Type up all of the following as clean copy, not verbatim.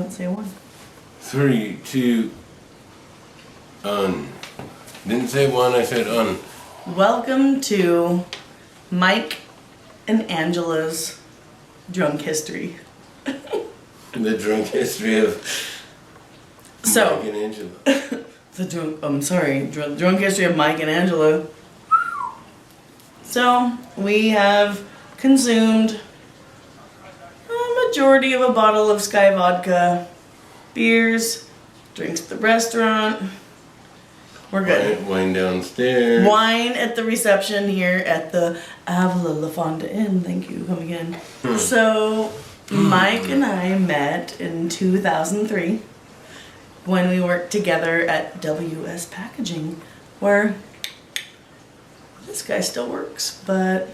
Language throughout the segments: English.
Don't say one. 3, 2, un. Didn't say one, I said un. Welcome to Mike and Angela's drunk history. The drunk history of Mike and Angela. the drunk history of Mike and Angela. So, we have consumed a majority of a bottle of Sky vodka, beers, drinks at the restaurant. We're good. Wine downstairs. Wine at the reception here at the Avila La Fonda Inn. Thank you, come again. So, Mike and I met in 2003 when we worked together at WS Packaging, where this guy still works, but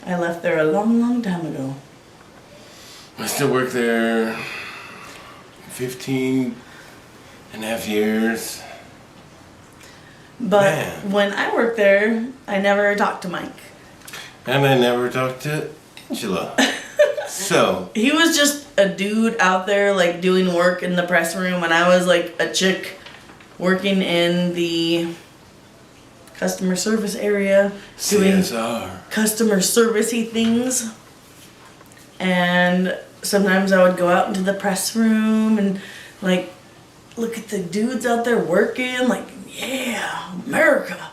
I left there a long, long time ago. I still work there 15 and a half years. But Man. when I worked there, I never talked to Mike. And I never talked to Angela. So. He was just a dude out there like doing work in the press room, and I was like a chick working in the customer service area doing CSR. customer servicey things. And sometimes I would go out into the press room and like look at the dudes out there working, like, yeah, America.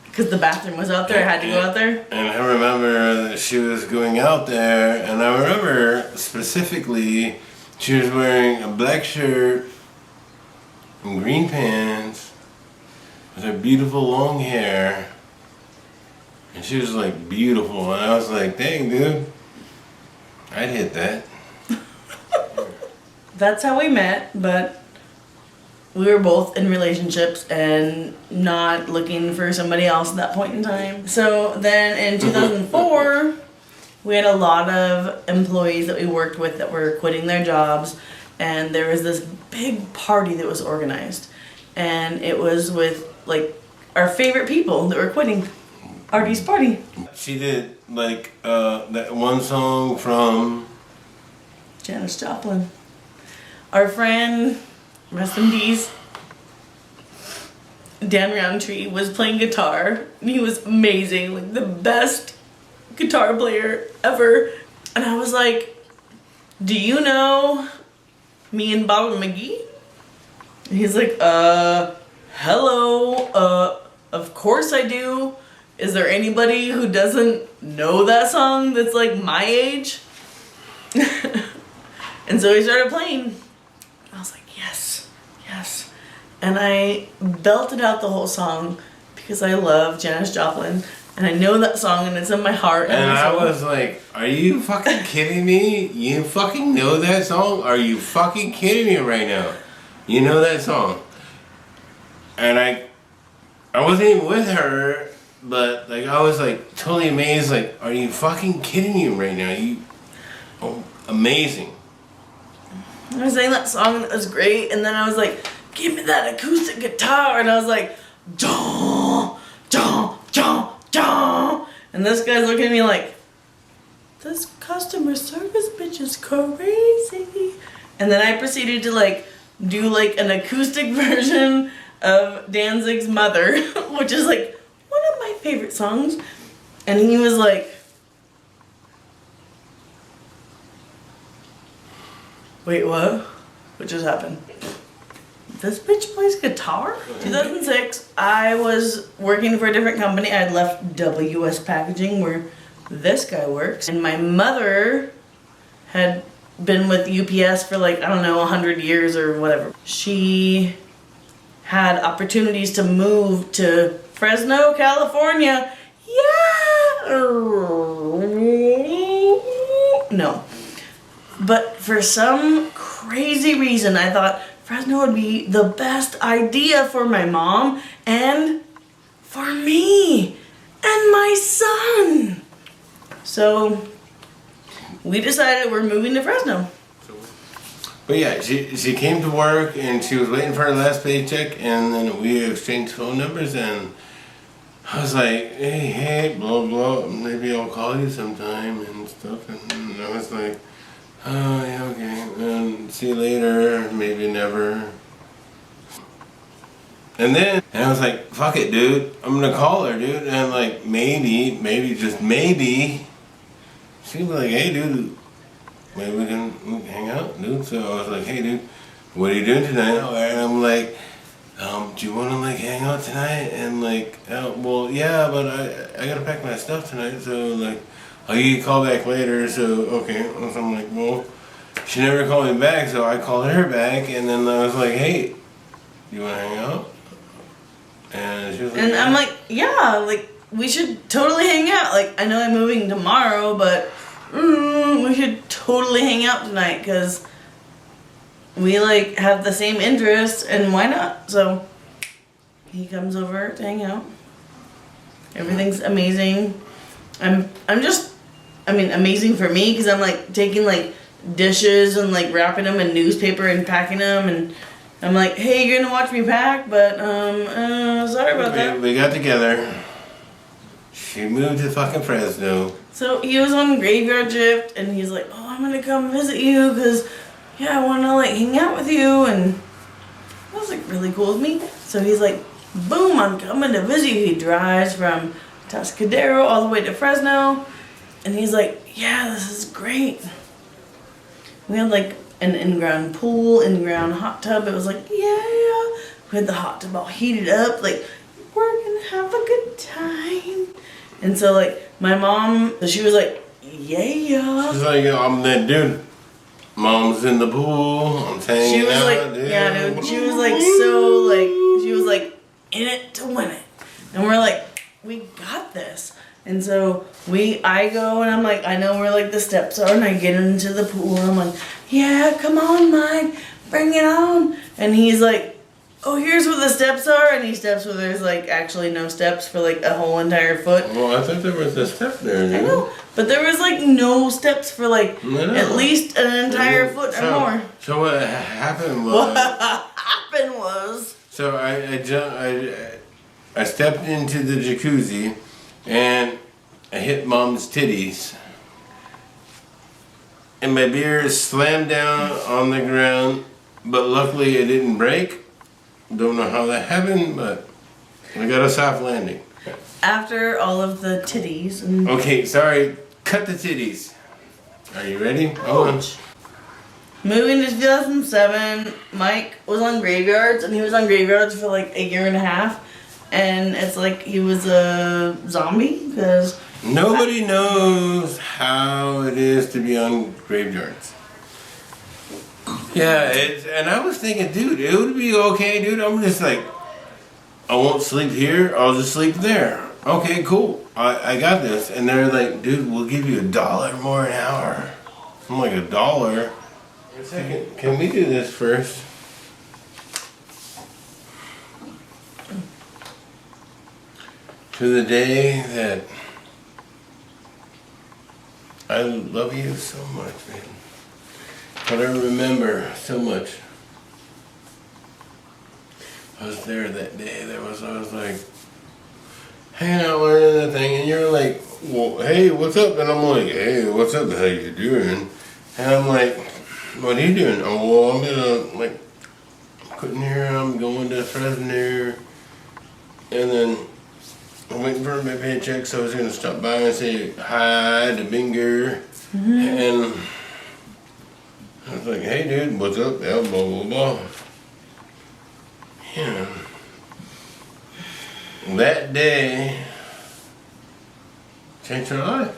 Because the bathroom was out there, I had to go out there. And I remember that she was going out there, and I remember specifically she was wearing a black shirt and green pants with her beautiful long hair, and she was like beautiful, and I was like, dang dude, I'd hit that. That's how we met, but we were both in relationships and not looking for somebody else at that point in time. So then in 2004, we had a lot of employees that we worked with that were quitting their jobs, and there was this big party that was organized, and it was with like our favorite people that were quitting. Artie's party. She did like that one song from Janis Joplin. Our friend, rest in peace, Dan Roundtree, was playing guitar, and he was amazing, like the best guitar player ever. And I was like, do you know me and Bobby McGee? And he's like, hello, of course I do. Is there anybody who doesn't know that song that's like my age? And so he started playing. I was like, yes, yes. And I belted out the whole song because I love Janis Joplin. And I know that song and it's in my heart. And I was like, are you fucking kidding me? You fucking know that song? Are you fucking kidding me right now? You know that song? And I wasn't even with her, but like I was like totally amazed, like, are you fucking kidding me right now? Amazing. I was saying that song and it was great, and then I was like, give me that acoustic guitar, and I was like, John, John, John, John. And this guy's looking at me like, this customer service bitch is crazy. And then I proceeded to like do like an acoustic version of Danzig's Mother, which is like one of my favorite songs. And he was like, wait, what? What just happened? This bitch plays guitar? 2006, I was working for a different company. I had left WS Packaging where this guy works. And my mother had been with UPS for like, I don't know, 100 years or whatever. She had opportunities to move to Fresno, California. Yeah! No. But for some crazy reason, I thought Fresno would be the best idea for my mom and for me and my son. So we decided we're moving to Fresno. But yeah, she came to work and she was waiting for her last paycheck, and then we exchanged phone numbers, and I was like, hey, blah, blah, maybe I'll call you sometime and stuff. And I was like, oh, yeah, okay. see you later, maybe never. And I was like, fuck it, dude. I'm gonna call her, dude. And like, maybe, just maybe, she'd be like, hey, dude, maybe we can hang out, dude. So I was like, hey, dude, what are you doing tonight? And I'm like, do you want to like hang out tonight? And like, well, yeah, but I gotta pack my stuff tonight. So like, I'll give you a call back later. So okay. So I'm like, well, she never called me back. So I called her back, and then I was like, hey, you want to hang out? And she was like, and I'm like, yeah, like we should totally hang out. Like I know I'm moving tomorrow, but we should totally hang out tonight because we like have the same interests, and why not? So he comes over to hang out. Everything's amazing. Amazing for me because I'm like taking like dishes and like wrapping them in newspaper and packing them, and I'm like, hey, you're gonna watch me pack, but sorry about that. We got together. She moved to fucking Fresno. So he was on graveyard shift, and he's like, oh, I'm gonna come visit you because, yeah, I wanna like hang out with you, and that was like really cool with me. So he's like, boom, I'm coming to visit you. He drives from Tuscadero all the way to Fresno, and he's like, yeah, this is great. We had like an in-ground pool, in-ground hot tub. It was like, yeah. We had the hot tub all heated up, like, we're gonna have a good time. And so like my mom, she was like, yeah. She's like, I'm that dude. Mom's in the pool. I'm hanging She was out, like, dude. yeah, dude. She was like so like, she was like in it to win it. And we're like, we got this. And so I go and I'm like, I know where like the steps are, and I get into the pool and I'm like, yeah, come on, Mike, bring it on. And he's like, oh, here's where the steps are, and he steps where there's like actually no steps for like a whole entire foot. Well, I thought there was a step there, dude. I know, but there was like no steps for like at least an entire foot or more. So what happened was? What happened was? So I stepped into the jacuzzi, and I hit Mom's titties, and my beer slammed down on the ground, but luckily it didn't break. Don't know how that happened, but I got a soft landing. After all of the titties and Okay, sorry, cut the titties. Are you ready? Hold on. moving to 2007, Mike was on graveyards, and he was on graveyards for like a year and a half. And it's like he was a zombie because Nobody knows how it is to be on graveyards. Yeah, and I was thinking, dude, it would be okay, dude. I'm just like, I won't sleep here. I'll just sleep there. Okay, cool. I got this. And they're like, dude, we'll give you $1 more an hour. I'm like, $1? Wait a second. Can we do this first? To the day that I love you so much, man. But I remember so much. I was there that day. I was like hanging out, learning the thing, and you're like, well, hey, what's up? And I'm like, hey, what's up? How you doing? And I'm like, what are you doing? Oh, well, I'm gonna like quitting here. I'm going to Fresno, and then I'm waiting for my paycheck, so I was gonna stop by and say hi to Binger, and I was like, hey dude, what's up? Yeah, blah blah blah. Yeah. That day changed her life.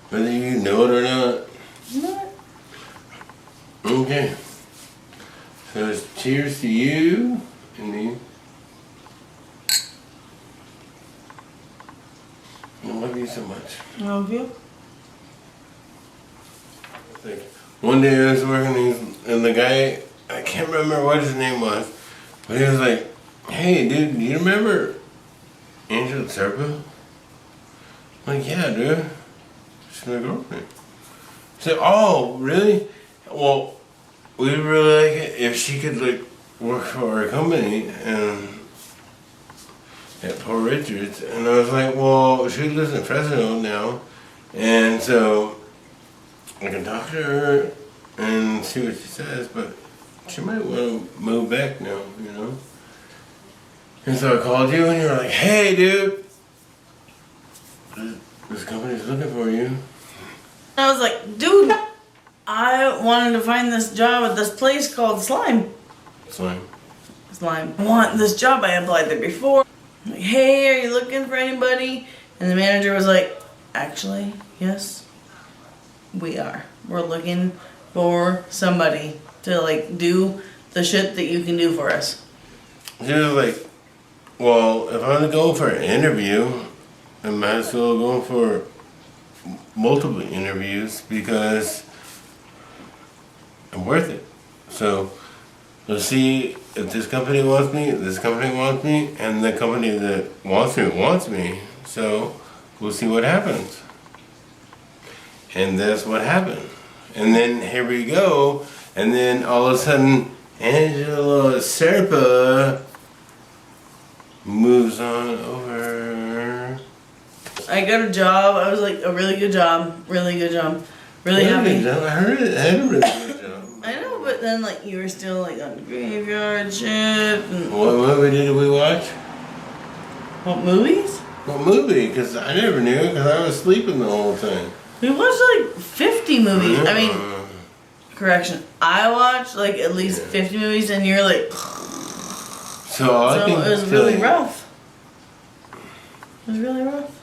Whether you know it or not. what? Okay. So it's cheers to you and me. I love you so much. I love you. Like, one day I was working and the guy, I can't remember what his name was, but he was like, hey dude, do you remember Angel Serpa? I'm like, yeah dude, she's my girlfriend. I said, oh really? Well, we'd really like it if she could like work for our company and at Paul Richards. And I was like, well, she lives in Fresno now, and so I can talk to her and see what she says, but she might want to move back now, you know? And so I called you and you were like, hey dude, this company's looking for you. I was like, dude, I wanted to find this job at this place called Slime. Slime. I want this job. I applied there before. I'm like, hey, are you looking for anybody? And the manager was like, actually, yes, we are. We're looking for somebody to like do the shit that you can do for us. She was like, well, if I'm gonna go for an interview, I might as well go for multiple interviews because I'm worth it. So let's see if this company wants me, and the company that wants me. So we'll see what happens. And that's what happened. And then here we go. And then all of a sudden, Angela Serpa moves on over. I got a job. I was like, a really good job. Really good job. Really happy. I heard it had a really good job. I know, but then like you were still like on the graveyard shift. And What movie did we watch? what movies? What movie? Because I never knew because I was sleeping the whole time. We watched like 50 movies. I mean, correction. I watched like at least 50 movies, and you're like. So I So can it was tell really you- rough. It was really rough.